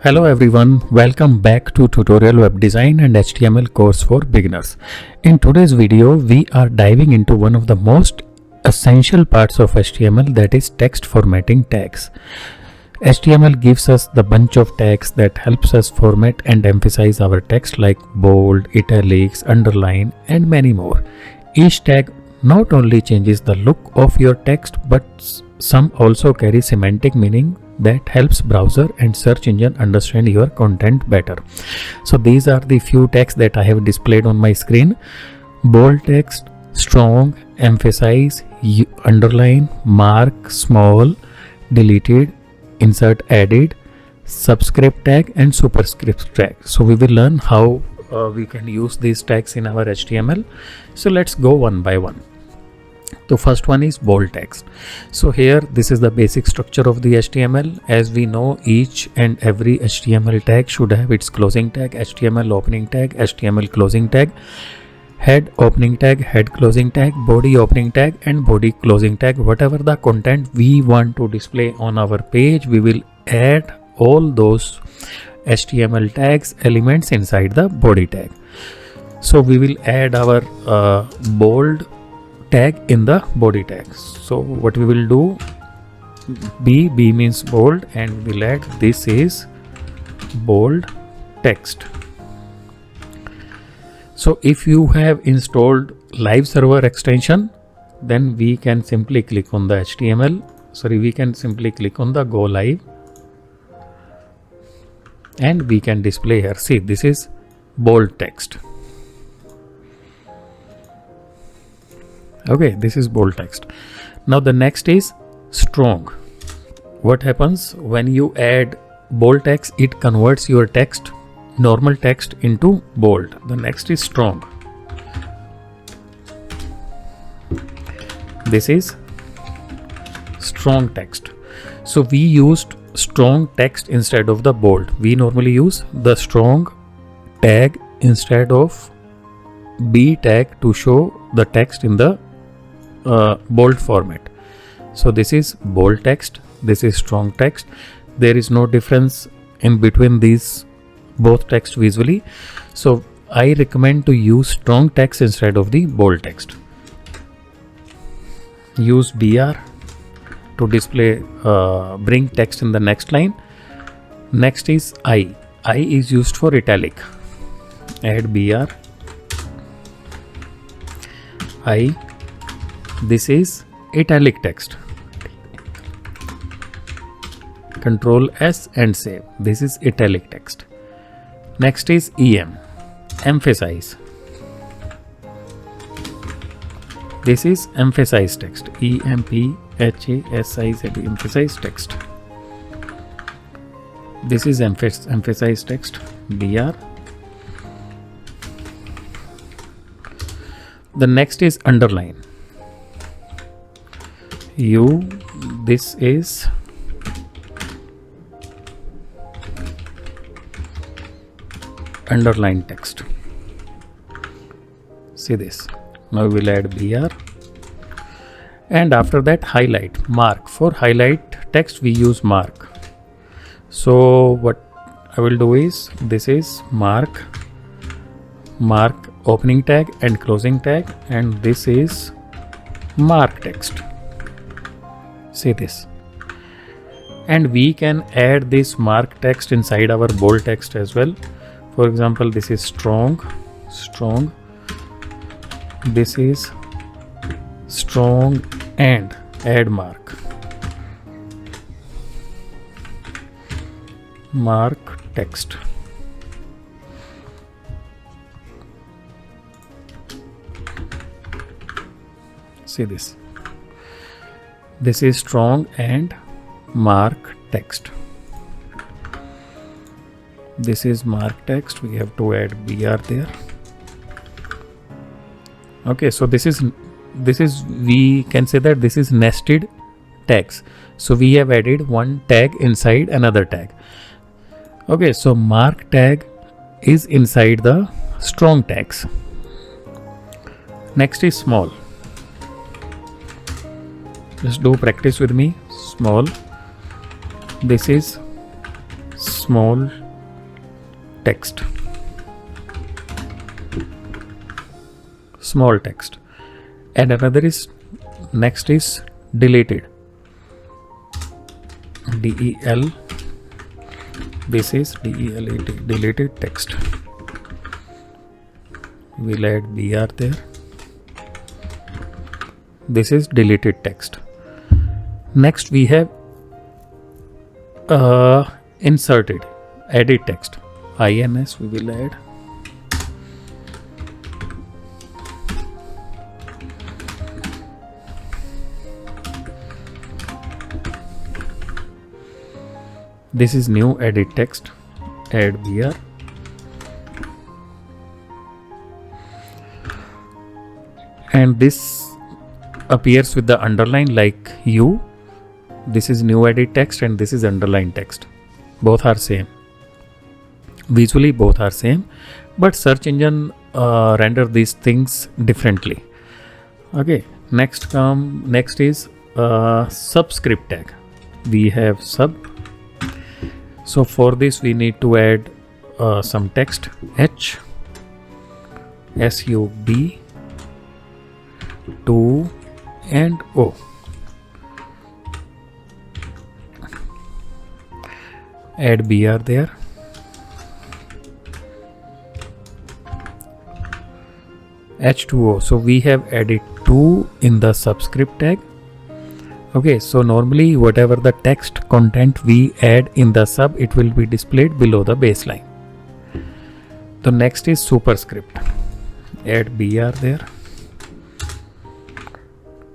Hello everyone, welcome back to Tutorial Web Design and HTML course for beginners. In today's video, we are diving into one of the most essential parts of HTML, that is text formatting tags. HTML gives us the bunch of tags that helps us format and emphasize our text like bold, italics, underline and many more. Each tag not only changes the look of your text but some also carry semantic meaning that helps browser and search engine understand your content better. So these are the few tags that I have displayed on my screen: bold text, strong, emphasize, underline, mark, small, deleted, insert added, subscript tag and superscript tag. So we will learn how we can use these tags in our HTML. So let's go one by one. The first one is bold text. So here this is the basic structure of the HTML. As we know, each and every HTML tag should have its closing tag, HTML opening tag, HTML closing tag, head opening tag, head closing tag, body opening tag and body closing tag. Whatever the content we want to display on our page, we will add all those HTML tags elements inside the body tag. So we will add our bold tag in the body tag. So what we will do, B means bold, and we'll add this is bold text. So if you have installed live server extension, then we can simply click on the we can simply click on the go live and we can display here. See, this is bold text. Okay, this is bold text. Now the next is strong. What happens when you add bold text? It converts your text, normal text, into bold. The next is strong. This is strong text. So we used strong text instead of the bold. We normally use the strong tag instead of B tag to show the text in the bold format. So this is bold text, this is strong text. There is no difference in between these both text visually. So I recommend to use strong text instead of the bold text. Use BR to display, bring text in the next line. Next is I. I is used for italic. Add BR. I. This is italic text. Control S and save. This is italic text. Next is EM. Emphasize. This is emphasize text. EMPHASIZE. Emphasize text. This is emphasize text. BR. The next is underline. This is underline text. See this. Now we will add BR and after that highlight. Mark. For highlight text we use mark. So what I will do is, this is mark opening tag and closing tag, and this is mark text. See this. And we can add this mark text inside our bold text as well. For example, this is strong. This is strong and add mark text. See this. This is strong and mark text. This is mark text. We have to add BR there. Okay, so this is we can say that this is nested tags. So we have added one tag inside another tag. Okay, so mark tag is inside the strong tags. Next is small. Just do practice with me. Small. This is small text, small text. And another is, next is deleted, del, this is del, deleted text. We'll add br there. This is deleted text. Next we have inserted, added text, ins we will add. This is new added text, add br. And this appears with the underline like u. This is new added text and this is underlined text. Both are same. Visually both are same, but search engine render these things differently. Okay, next is subscript tag. We have sub. So for this we need to add some text, h, sub, 2 and o. Add br there. H2O. So we have added 2 in the subscript tag. Okay, so normally whatever the text content we add in the sub, it will be displayed below the baseline. The next is superscript. Add br there.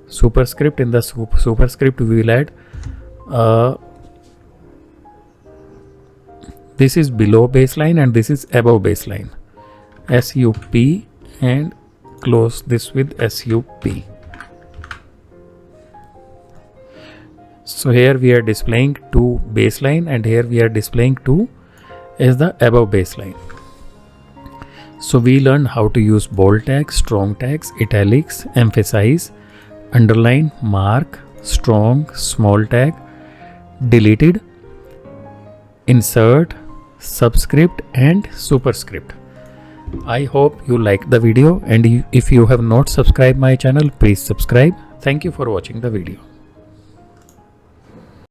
Superscript, in the superscript we will add this is below baseline and this is above baseline, sup, and close this with sup. So here we are displaying to baseline and here we are displaying to as the above baseline. So we learned how to use bold tags, strong tags, italics, emphasize, underline, mark, strong, small tag, deleted, insert, subscript and superscript. I hope you like the video, and if you have not subscribed my channel, please subscribe. Thank you for watching the video.